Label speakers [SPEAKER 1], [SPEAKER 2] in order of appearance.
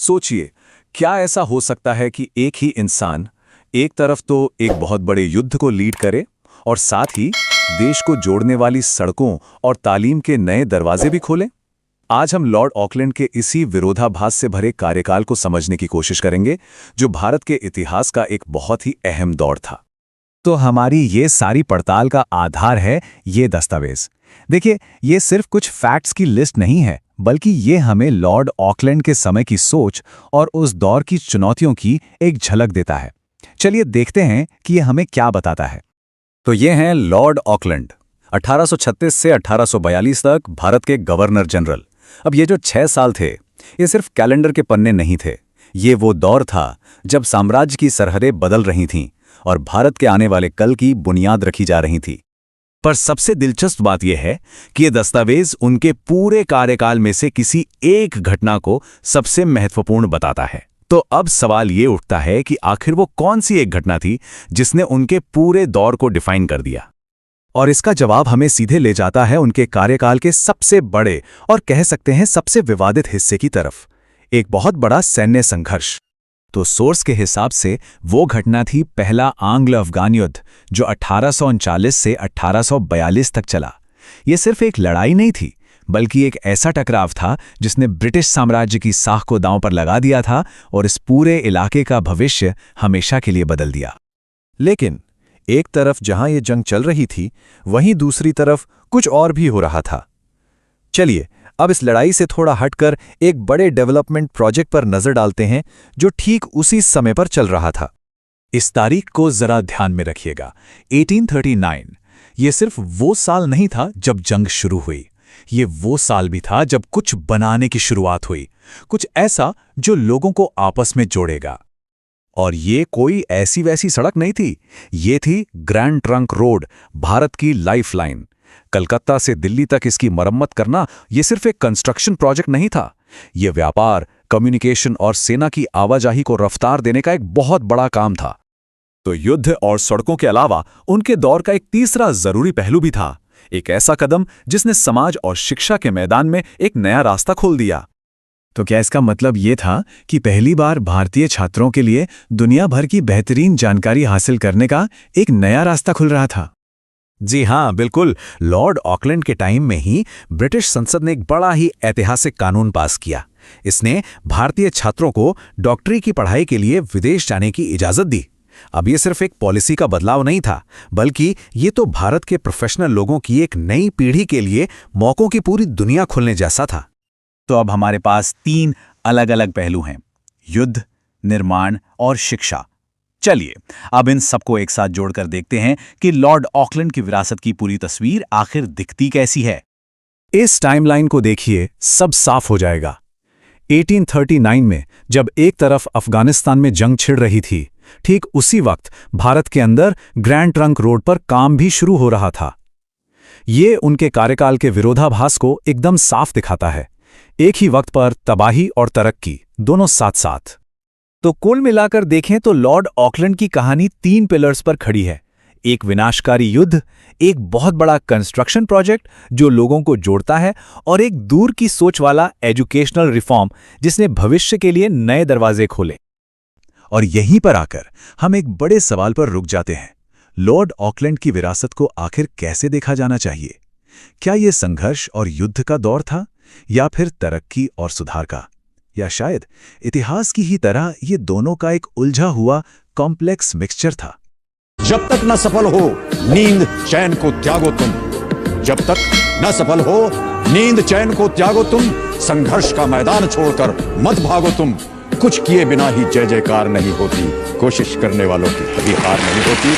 [SPEAKER 1] सोचिए, क्या ऐसा हो सकता है कि एक ही इंसान एक तरफ तो एक बहुत बड़े युद्ध को लीड करे और साथ ही देश को जोड़ने वाली सड़कों और तालीम के नए दरवाजे भी खोले? आज हम लॉर्ड ऑकलैंड के इसी विरोधाभास से भरे कार्यकाल को समझने की कोशिश करेंगे, जो भारत के इतिहास का एक बहुत ही अहम दौर था।
[SPEAKER 2] तो हमारी ये सारी पड़ताल का आधार है ये दस्तावेज। देखिए, ये सिर्फ कुछ फैक्ट्स की लिस्ट नहीं है, बल्कि ये हमें लॉर्ड ऑकलैंड के समय की सोच और उस दौर की चुनौतियों की एक झलक देता है। चलिए देखते हैं कि ये हमें क्या बताता है।
[SPEAKER 1] तो ये हैं लॉर्ड ऑकलैंड, 1836 से 1842 तक भारत के गवर्नर जनरल। अब ये जो 6 साल थे, ये सिर्फ कैलेंडर के पन्ने नहीं थे। ये वो दौर था जब साम्राज्य की सरहदें बदल रही थीं और भारत के आने वाले कल की बुनियाद रखी जा रही थी। पर सबसे दिलचस्प बात यह है कि ये दस्तावेज उनके पूरे कार्यकाल में से किसी एक घटना को सबसे महत्वपूर्ण बताता है। तो अब सवाल ये उठता है कि आखिर वो कौन सी एक घटना थी जिसने उनके पूरे दौर को डिफाइन कर दिया? और इसका जवाब हमें सीधे ले जाता है उनके कार्यकाल के सबसे बड़े और कह सकते हैं सबसे विवादित हिस्से की तरफ, एक बहुत बड़ा सैन्य संघर्ष। तो सोर्स के हिसाब से वो घटना थी पहला आंग्ल अफगान युद्ध, जो 1839 से 1842 तक चला। ये सिर्फ एक लड़ाई नहीं थी, बल्कि एक ऐसा टकराव था जिसने ब्रिटिश साम्राज्य की साख को दांव पर लगा दिया था और इस पूरे इलाके का भविष्य हमेशा के लिए बदल दिया।
[SPEAKER 3] लेकिन एक तरफ जहां ये जंग चल रही थी, वहीं दूसरी तरफ कुछ और भी हो रहा था। चलिए अब इस लड़ाई से थोड़ा हटकर एक बड़े डेवलपमेंट प्रोजेक्ट पर नजर डालते हैं जो ठीक उसी समय पर चल रहा था।
[SPEAKER 2] इस तारीख को जरा ध्यान में रखिएगा, 1839। ये सिर्फ वो साल नहीं था जब जंग शुरू हुई, ये वो साल भी था जब कुछ बनाने की शुरुआत हुई, कुछ ऐसा जो लोगों को आपस में जोड़ेगा।
[SPEAKER 1] और ये कोई ऐसी वैसी सड़क नहीं थी, ये थी ग्रैंड ट्रंक रोड, भारत की लाइफलाइन। कलकत्ता से दिल्ली तक इसकी मरम्मत करना ये सिर्फ एक कंस्ट्रक्शन प्रोजेक्ट नहीं था, ये व्यापार, कम्युनिकेशन और सेना की आवाजाही को रफ्तार देने का एक बहुत बड़ा काम था। तो युद्ध और सड़कों के अलावा उनके दौर का एक तीसरा जरूरी पहलू भी था, एक ऐसा कदम जिसने समाज और शिक्षा के मैदान में एक नया रास्ता खोल दिया।
[SPEAKER 2] तो क्या इसका मतलब ये था कि पहली बार भारतीय छात्रों के लिए दुनिया भर की बेहतरीन जानकारी हासिल करने का एक नया रास्ता खुल रहा था?
[SPEAKER 1] जी हाँ, बिल्कुल। लॉर्ड ऑकलैंड के टाइम में ही ब्रिटिश संसद ने एक बड़ा ही ऐतिहासिक कानून पास किया। इसने भारतीय छात्रों को डॉक्टरी की पढ़ाई के लिए विदेश जाने की इजाजत दी। अब ये सिर्फ एक पॉलिसी का बदलाव नहीं था, बल्कि ये तो भारत के प्रोफेशनल लोगों की एक नई पीढ़ी के लिए मौकों की पूरी दुनिया खुलने जैसा था।
[SPEAKER 2] तो अब हमारे पास 3 अलग अलग पहलू हैं, युद्ध, निर्माण और शिक्षा। चलिए अब इन सबको एक साथ जोड़कर देखते हैं कि लॉर्ड ऑकलैंड की विरासत की पूरी तस्वीर आखिर दिखती कैसी है।
[SPEAKER 1] इस टाइमलाइन को देखिए, सब साफ हो जाएगा। 1839 में जब एक तरफ अफगानिस्तान में जंग छिड़ रही थी, ठीक उसी वक्त भारत के अंदर ग्रैंड ट्रंक रोड पर काम भी शुरू हो रहा था। ये उनके कार्यकाल के विरोधाभास को एकदम साफ दिखाता है, एक ही वक्त पर तबाही और तरक्की दोनों साथ साथ।
[SPEAKER 2] तो कुल मिलाकर देखें तो लॉर्ड ऑकलैंड की कहानी 3 पिलर्स पर खड़ी है, एक विनाशकारी युद्ध, एक बहुत बड़ा कंस्ट्रक्शन प्रोजेक्ट जो लोगों को जोड़ता है, और एक दूर की सोच वाला एजुकेशनल रिफॉर्म जिसने भविष्य के लिए नए दरवाजे खोले।
[SPEAKER 1] और यहीं पर आकर हम एक बड़े सवाल पर रुक जाते हैं, लॉर्ड ऑकलैंड की विरासत को आखिर कैसे देखा जाना चाहिए? क्या यह संघर्ष और युद्ध का दौर था, या फिर तरक्की और सुधार का, या शायद इतिहास की ही तरह ये दोनों का एक उलझा हुआ कॉम्प्लेक्स मिक्सचर था?
[SPEAKER 4] जब तक न सफल हो नींद चैन को त्यागो तुम, जब तक न सफल हो नींद चैन को त्यागो तुम, संघर्ष का मैदान छोड़कर मत भागो तुम। कुछ किए बिना ही जय जयकार नहीं होती, कोशिश करने वालों की कभी हार नहीं होती।